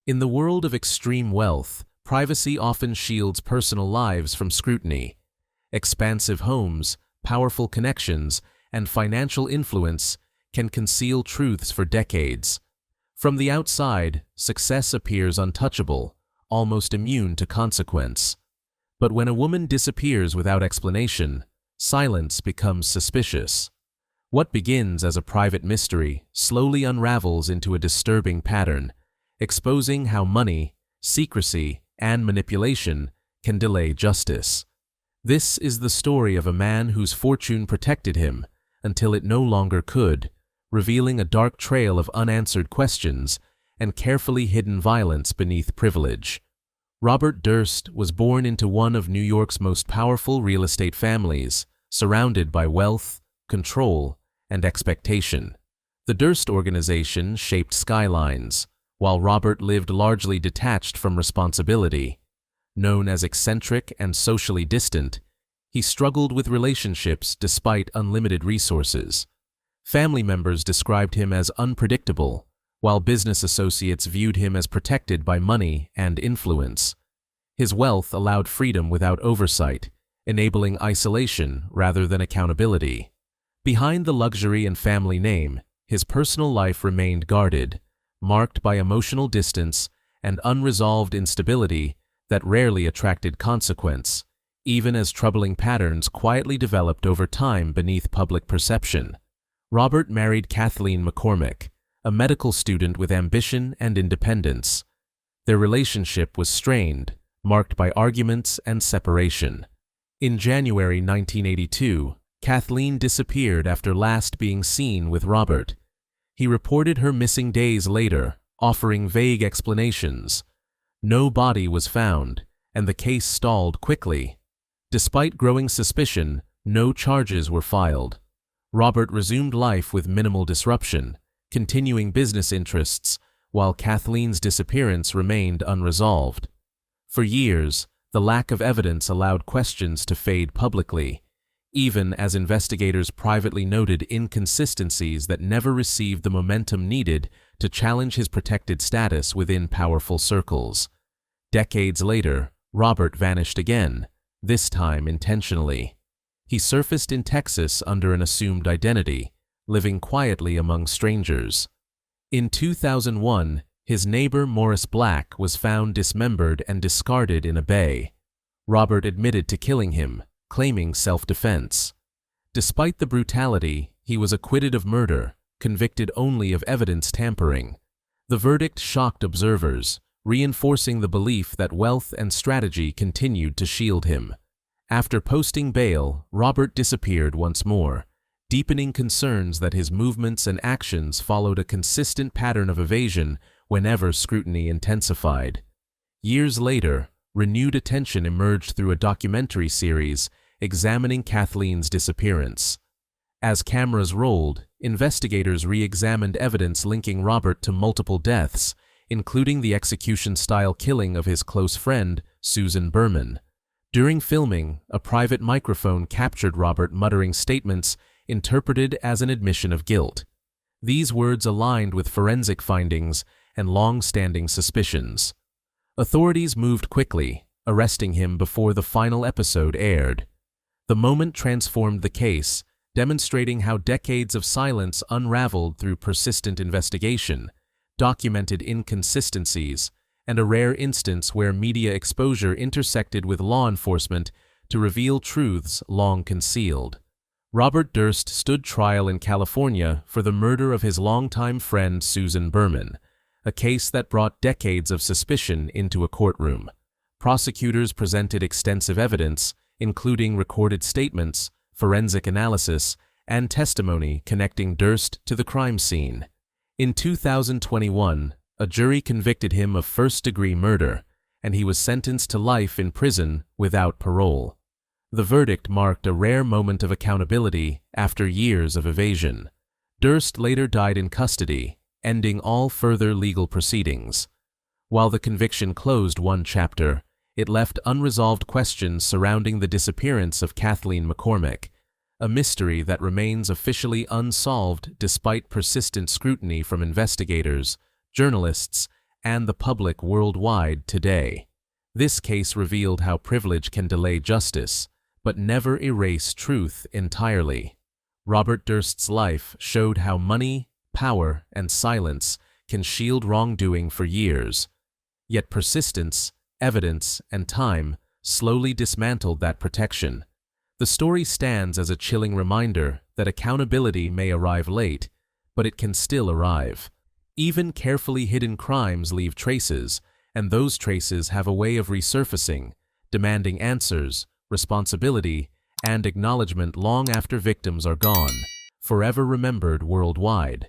In the world of extreme wealth, privacy often shields personal lives from scrutiny. Expansive homes, powerful connections, and financial influence can conceal truths for decades. From the outside, success appears untouchable, almost immune to consequence. But when a woman disappears without explanation, silence becomes suspicious. What begins as a private mystery slowly unravels into a disturbing pattern, exposing how money, secrecy, and manipulation can delay justice. This is the story of a man whose fortune protected him until it no longer could, revealing a dark trail of unanswered questions and carefully hidden violence beneath privilege. Robert Durst was born into one of New York's most powerful real estate families, surrounded by wealth, control, and expectation. The Durst organization shaped skylines, while Robert lived largely detached from responsibility. Known as eccentric and socially distant, he struggled with relationships despite unlimited resources. Family members described him as unpredictable, while business associates viewed him as protected by money and influence. His wealth allowed freedom without oversight, enabling isolation rather than accountability. Behind the luxury and family name, his personal life remained guarded, marked by emotional distance and unresolved instability that rarely attracted consequence, even as troubling patterns quietly developed over time beneath public perception. Robert married Kathleen McCormick, a medical student with ambition and independence. Their relationship was strained, marked by arguments and separation. In January 1982, Kathleen disappeared after last being seen with Robert. He reported her missing days later, offering vague explanations. No body was found, and the case stalled quickly. Despite growing suspicion, no charges were filed. Robert resumed life with minimal disruption, continuing business interests, while Kathleen's disappearance remained unresolved. For years, the lack of evidence allowed questions to fade publicly, even as investigators privately noted inconsistencies that never received the momentum needed to challenge his protected status within powerful circles. Decades later, Robert vanished again, this time intentionally. He surfaced in Texas under an assumed identity, living quietly among strangers. In 2001, his neighbor Morris Black was found dismembered and discarded in a bay. Robert admitted to killing him, claiming self-defense. Despite the brutality, he was acquitted of murder, convicted only of evidence tampering. The verdict shocked observers, reinforcing the belief that wealth and strategy continued to shield him. After posting bail, Robert disappeared once more, deepening concerns that his movements and actions followed a consistent pattern of evasion whenever scrutiny intensified. Years later, renewed attention emerged through a documentary series examining Kathleen's disappearance. As cameras rolled, investigators re-examined evidence linking Robert to multiple deaths, including the execution-style killing of his close friend, Susan Berman. During filming, a private microphone captured Robert muttering statements interpreted as an admission of guilt. These words aligned with forensic findings and long-standing suspicions. Authorities moved quickly, arresting him before the final episode aired. The moment transformed the case, demonstrating how decades of silence unraveled through persistent investigation, documented inconsistencies, and a rare instance where media exposure intersected with law enforcement to reveal truths long concealed. Robert Durst stood trial in California for the murder of his longtime friend Susan Berman, a case that brought decades of suspicion into a courtroom. Prosecutors presented extensive evidence, including recorded statements, forensic analysis, and testimony connecting Durst to the crime scene. In 2021, a jury convicted him of first-degree murder, and he was sentenced to life in prison without parole. The verdict marked a rare moment of accountability after years of evasion. Durst later died in custody, ending all further legal proceedings. While the conviction closed one chapter, it left unresolved questions surrounding the disappearance of Kathleen McCormick, a mystery that remains officially unsolved despite persistent scrutiny from investigators, journalists, and the public worldwide today. This case revealed how privilege can delay justice, but never erase truth entirely. Robert Durst's life showed how money, power, and silence can shield wrongdoing for years. Yet persistence, evidence, and time slowly dismantled that protection. The story stands as a chilling reminder that accountability may arrive late, but it can still arrive. Even carefully hidden crimes leave traces, and those traces have a way of resurfacing, demanding answers, responsibility, and acknowledgement long after victims are gone, forever remembered worldwide.